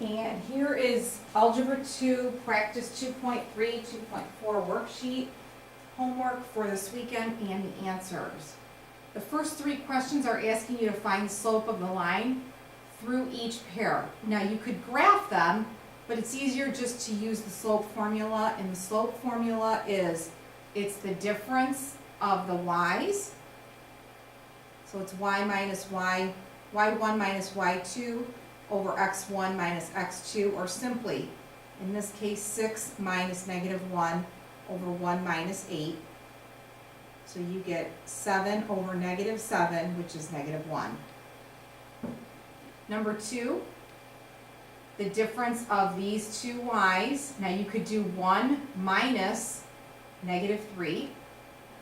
And here is Algebra 2, Practice 2.3, 2.4 worksheet, homework for this weekend and the answers. The first three questions are asking you to find the slope of the line through each pair. Now you could graph them, but it's easier just to use the slope formula, and the slope formula is, it's the difference of the y's. So it's y minus y, y1 minus y2 over x1 minus x2, or simply, in this case, 6 minus -1 over 1 minus 8. So you get 7 over -7, which is -1. Number 2, the difference of these two y's. Now you could do 1 minus -3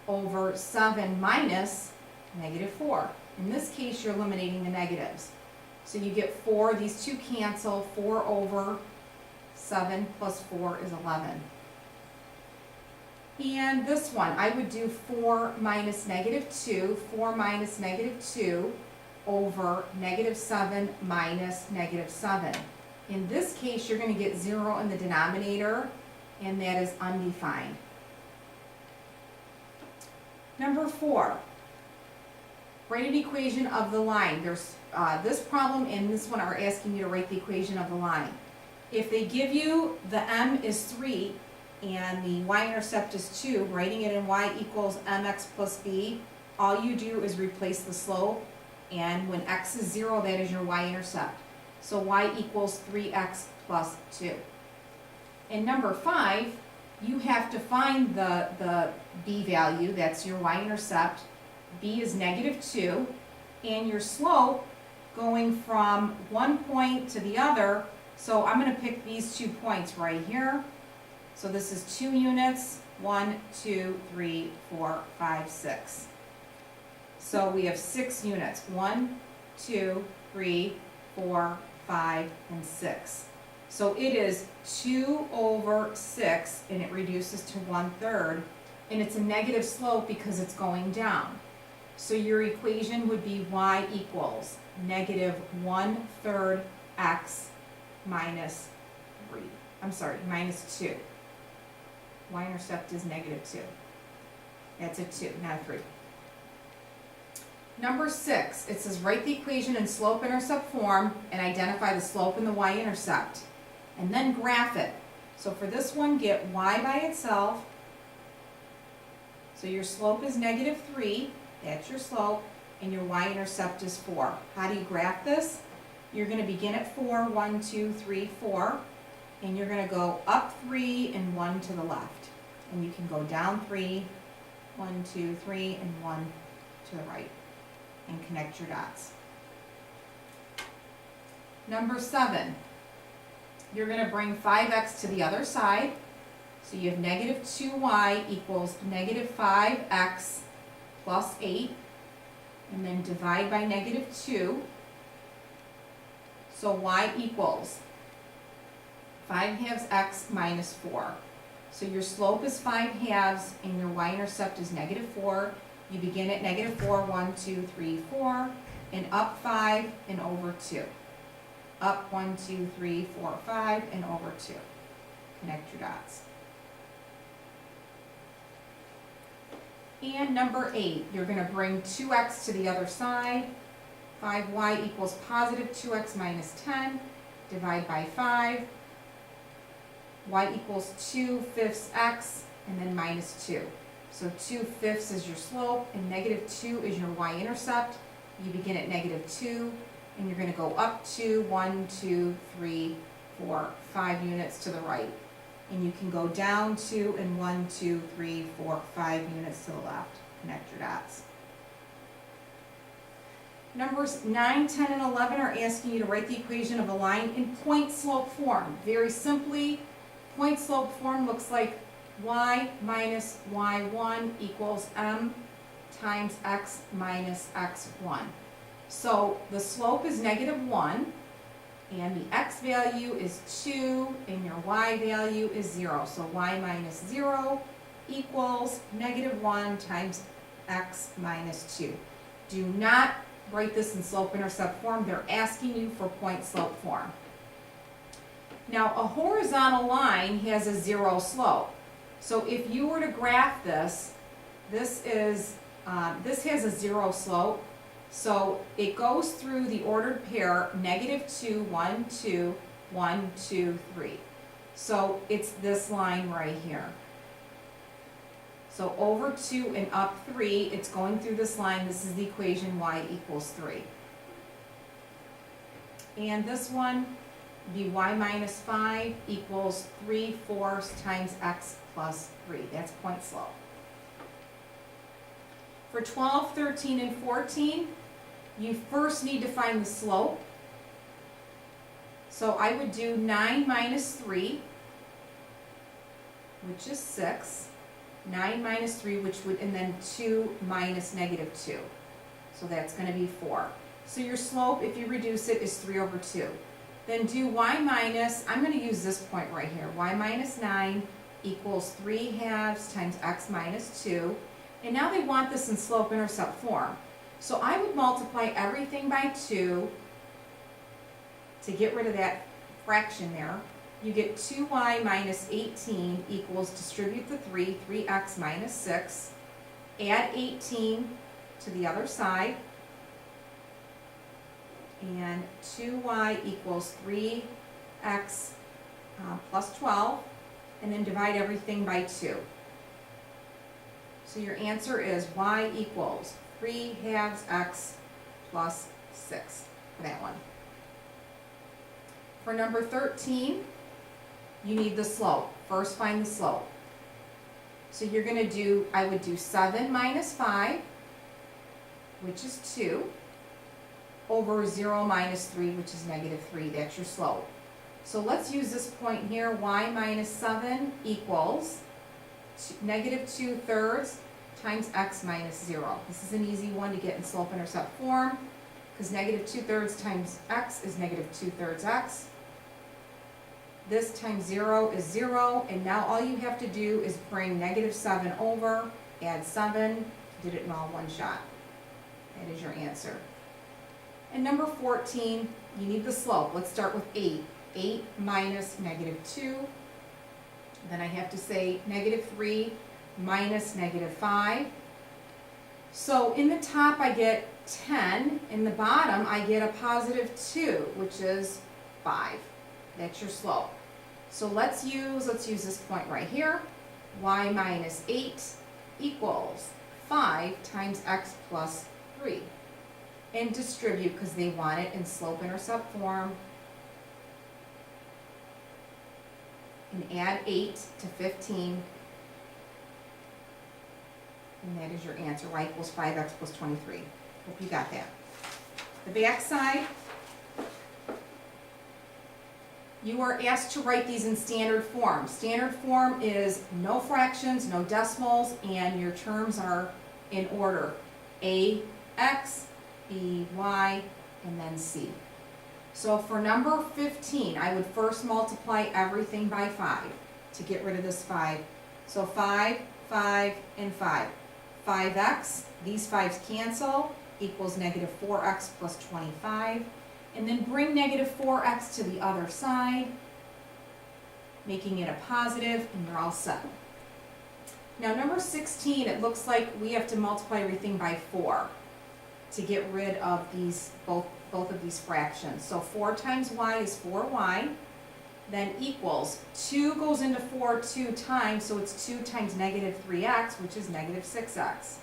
over 7 minus -4. In this case, you're eliminating the negatives. So you get 4, these two cancel, 4 over 7 plus 4 is 11. And this one, I would do 4 minus -2, 4 minus -2 over -7 minus -7. In this case, you're going to get 0 in the denominator, and that is undefined. Number 4, write an equation of the line. There's this problem and this one are asking you to write the equation of the line. If they give you the m is 3 and the y-intercept is 2, writing it in y equals mx plus b, all you do is replace the slope, and when x is 0, that is your y-intercept. So y equals 3x plus 2. In number 5, you have to find the b value, that's your y-intercept. B is -2, and your slope going from one point to the other, so I'm going to pick these 2 points right here. So this is 2 units, 1, 2, 3, 4, 5, 6. So we have 6 units, 1, 2, 3, 4, 5, and 6. So it is 2 over 6, and it reduces to 1/3, and it's a negative slope because it's going down. So your equation would be y equals -1/3 x minus 3. I'm sorry, minus 2. Y-intercept is -2. That's a 2, not a 3. Number 6, it says write the equation in slope-intercept form and identify the slope and the y-intercept, and then graph it. So for this one, get y by itself. So your slope is -3. That's your slope, and your y-intercept is 4. How do you graph this? You're going to begin at 4, 1, 2, 3, 4, and you're going to go up 3 and 1 to the left. And you can go down 3, 1, 2, 3, and 1 to the right, and connect your dots. Number 7, you're going to bring 5x to the other side. So you have -2y equals -5x plus 8, and then divide by -2. So y equals 5/2 x minus 4. So your slope is 5/2 and your y-intercept is -4. You begin at -4, 1, 2, 3, 4, and up 5 and over 2. Up 1, 2, 3, 4, 5, and over 2. Connect your dots. And number 8, you're going to bring 2x to the other side. 5y equals positive 2x minus 10. Divide by 5. Y equals 2/5 x, and then minus 2. So 2/5 is your slope, and -2 is your y-intercept. You begin at -2, and you're going to go up 2, 1, 2, 3, 4, 5 units to the right. And you can go down 2 and 1, 2, 3, 4, 5 units to the left. Connect your dots. Numbers 9, 10, and 11 are asking you to write the equation of the line in point-slope form. Very simply, point-slope form looks like y minus y1 equals m times x minus x1. So the slope is -1. And the x value is 2, and your y value is 0. So y minus 0 equals -1 times x minus 2. Do not write this in slope-intercept form. They're asking you for point-slope form. Now, a horizontal line has a 0 slope. So if you were to graph this, this has a 0 slope. So it goes through the ordered pair, -2, 1, 2, 1, 2, 3. So it's this line right here. So over 2 and up 3, it's going through this line. This is the equation y equals 3. And this one would be y minus 5 equals 3/4 times x plus 3. That's point slope. For 12, 13, and 14, you first need to find the slope. So I would do 9 minus 3, which is 6. 9 minus 3, which would, and then 2 minus -2. So that's going to be 4. So your slope, if you reduce it, is 3/2. Then do y minus, I'm going to use this point right here, y minus 9 equals 3/2 times x minus 2. And now they want this in slope-intercept form. So I would multiply everything by 2 to get rid of that fraction there. You get 2y minus 18 equals, distribute the 3, 3x minus 6. Add 18 to the other side. And 2y equals 3x plus 12. And then divide everything by 2. So your answer is y equals 3/2 x plus 6 for that one. For number 13, you need the slope. First find the slope. So you're going to do, I would do 7 minus 5, which is 2, over 0 minus 3, which is -3. That's your slope. So let's use this point here, y minus 7 equals -2/3 times x minus 0. This is an easy one to get in slope-intercept form, because -2/3 times x is -2/3 x. This times 0 is 0, and now all you have to do is bring -7 over, add 7, did it in all one shot. That is your answer. And number 14, you need the slope. Let's start with 8. 8 minus -2. Then I have to say -3 minus -5. So in the top I get 10, in the bottom I get a +2, which is 5. That's your slope. So let's use this point right here. Y minus 8 equals 5 times x plus 3. And distribute, because they want it in slope-intercept form. And add 8 to 15. And that is your answer. Y equals 5x plus 23. Hope you got that. The back side, you are asked to write these in standard form. Standard form is no fractions, no decimals, and your terms are in order. A, x, B, y, and then c. So for number 15, I would first multiply everything by 5 to get rid of this 5. So 5, 5, and 5. 5x, these 5's cancel, equals -4x plus 25. And then bring -4x to the other side, making it a positive, and you're all set. Now number 16, it looks like we have to multiply everything by 4 to get rid of these both of these fractions. So 4 times y is 4y, then equals, 2 goes into 4 2 times, so it's 2 times -3x, which is -6x.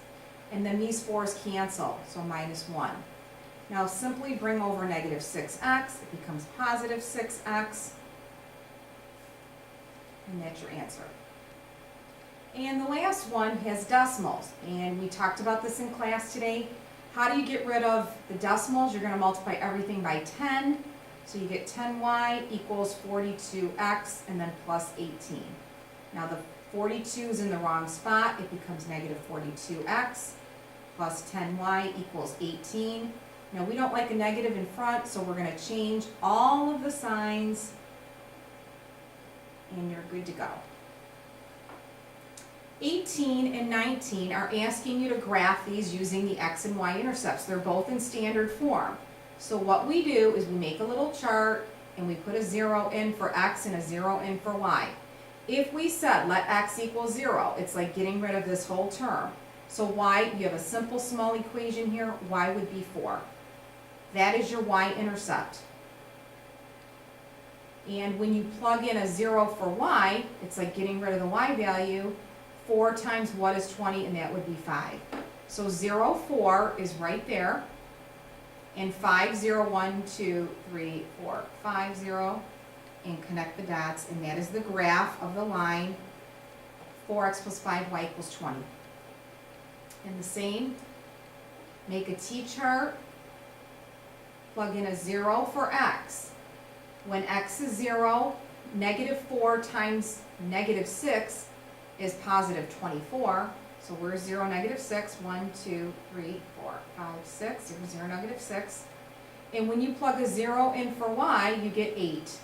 And then these 4's cancel, so -1. Now simply bring over -6x, it becomes +6x, and that's your answer. And the last one has decimals, and we talked about this in class today. How do you get rid of the decimals? You're going to multiply everything by 10, so you get 10y equals 42x, and then plus 18. Now the 42 is in the wrong spot, it becomes -42x, plus 10y equals 18. Now we don't like a negative in front, so we're going to change all of the signs, and you're good to go. 18 and 19 are asking you to graph these using the x and y intercepts. They're both in standard form. So what we do is we make a little chart, and we put a 0 in for x and a 0 in for y. If we said let x equal 0, it's like getting rid of this whole term. So y, you have a simple small equation here, y would be 4. That is your y-intercept. And when you plug in a 0 for y, it's like getting rid of the y value. 4 times what is 20, and that would be 5. So 0, 4 is right there. And 5, 0, 1, 2, 3, 4, 5, 0. And connect the dots, and that is the graph of the line 4x plus 5y equals 20. And the same, make a t-chart, plug in a 0 for x. When x is 0, negative 4 times negative 6 is positive 24. So where's 0, negative 6? 1, 2, 3, 4, 5, 6. 0, 0, negative 6. And when you plug a 0 in for y, you get 8.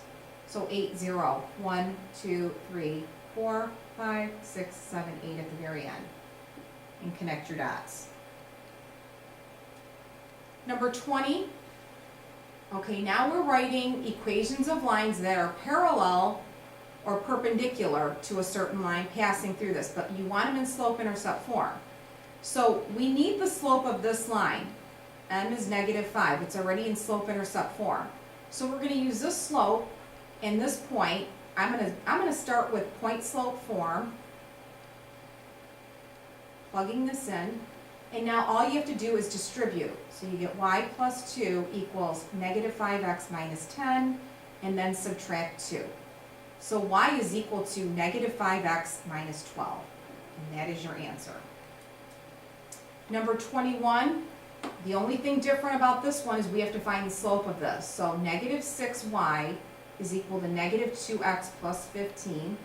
So 8, 0. 1, 2, 3, 4, 5, 6, 7, 8 at the very end. And connect your dots. Number 20. Okay, now we're writing equations of lines that are parallel or perpendicular to a certain line passing through this, but you want them in slope-intercept form. So we need the slope of this line. M is negative 5. It's already in slope-intercept form. So we're going to use this slope and this point. I'm going to start with point-slope form, plugging this in. And now all you have to do is distribute. So you get y plus 2 equals negative 5x minus 10, and then subtract 2. So y is equal to negative 5x minus 12, and that is your answer. Number 21, the only thing different about this one is we have to find the slope of this. So negative 6y is equal to negative 2x plus 15.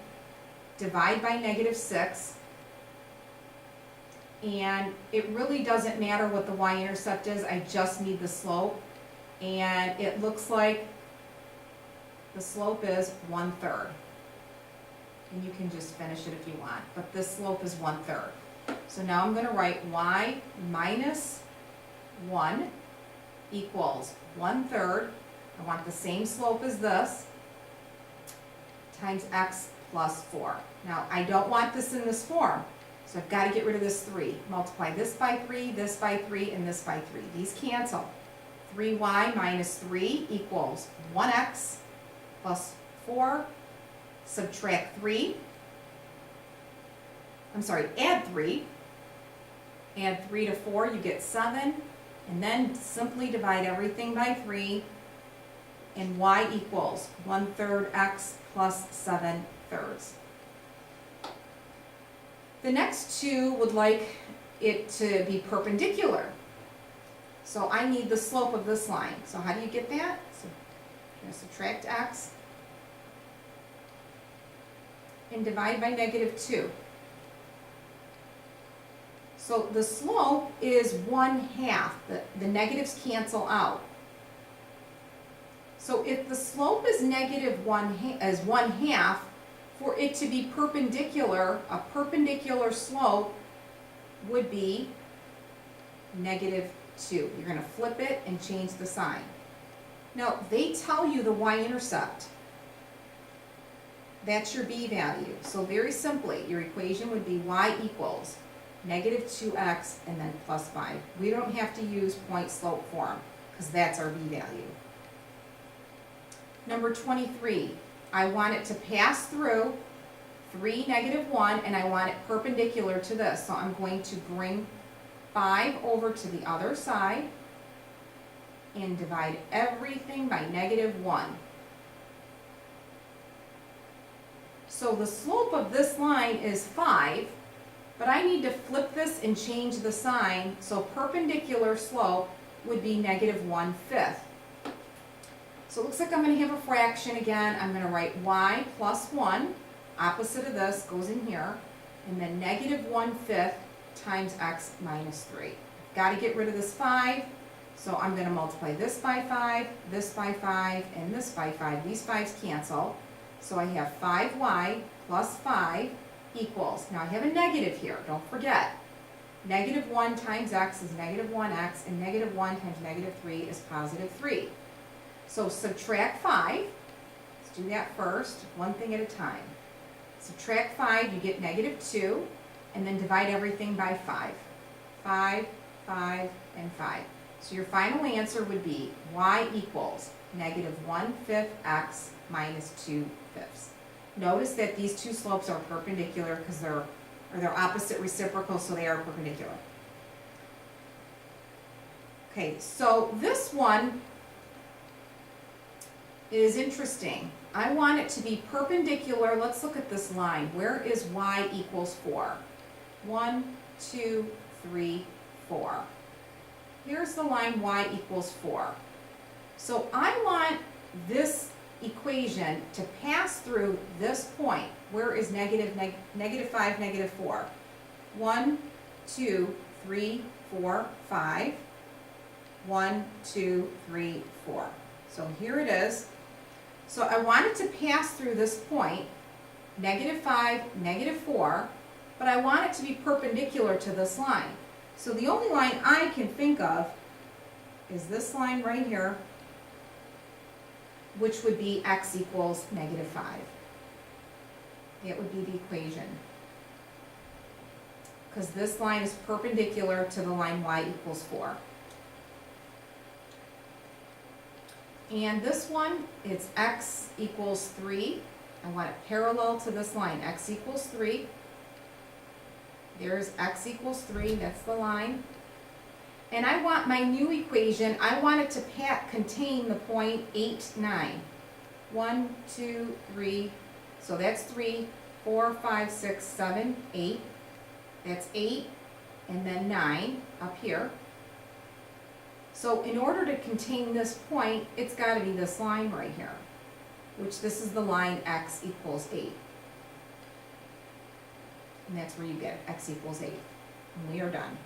Divide by negative 6. And it really doesn't matter what the y-intercept is, I just need the slope. And it looks like the slope is 1/3. And you can just finish it if you want, but this slope is 1/3. So now I'm going to write y minus 1 equals 1/3. I want the same slope as this, times x plus 4. Now I don't want this in this form. So I've got to get rid of this 3. Multiply this by 3, this by 3, and this by 3. These cancel. 3y minus 3 equals 1x plus 4. Subtract 3. Add 3. Add 3 to 4, you get 7. And then simply divide everything by 3. And y equals 1/3 x plus 7/3. The next two would like it to be perpendicular. So I need the slope of this line. So how do you get that? So you're going to subtract x and divide by negative 2. So the slope is 1/2. The negatives cancel out. So if the slope is negative 1/2, for it to be perpendicular, a perpendicular slope would be negative 2. You're going to flip it and change the sign. Now, they tell you the y-intercept. That's your b value. So very simply, your equation would be y equals negative 2x and then plus 5. We don't have to use point-slope form because that's our b value. Number 23. I want it to pass through 3, negative 1, and I want it perpendicular to this. So I'm going to bring 5 over to the other side and divide everything by negative 1. So the slope of this line is 5, but I need to flip this and change the sign. So perpendicular slope would be negative 1/5. So it looks like I'm going to have a fraction again. I'm going to write y plus 1, opposite of this, goes in here, and then negative 1/5 times x minus 3. Got to get rid of this 5, so I'm going to multiply this by 5, and this by 5. These 5's cancel, so I have 5y plus 5 equals, now I have a negative here, don't forget. Negative 1 times x is negative 1x, and negative 1 times negative 3 is positive 3. So subtract 5. Let's do that first, one thing at a time. Subtract 5, you get -2, and then divide everything by 5. 5, 5, and 5. So your final answer would be y equals -1/5 x minus 2/5. Notice that these two slopes are perpendicular because they're opposite reciprocal, so they are perpendicular. Okay, so this one is interesting. I want it to be perpendicular. Let's look at this line. Where is y equals 4? 1, 2, 3, 4. Here's the line y equals 4. So I want this equation to pass through this point. Where is -5, -4? 1, 2, 3, 4, 5. 1, 2, 3, 4. So here it is. So I want it to pass through this point, -5, -4, but I want it to be perpendicular to this line. So the only line I can think of is this line right here, which would be x equals -5. That would be the equation. Because this line is perpendicular to the line y equals 4. And this one, it's x equals 3. I want it parallel to this line, x equals 3. There's x equals 3, that's the line. And I want my new equation, I want it to contain the point 8, 9. 1, 2, 3, so that's 3, 4, 5, 6, 7, 8. That's 8, and then 9 up here. So in order to contain this point, it's got to be this line right here, which this is the line x equals 8. And that's where you get x equals 8. And we are done.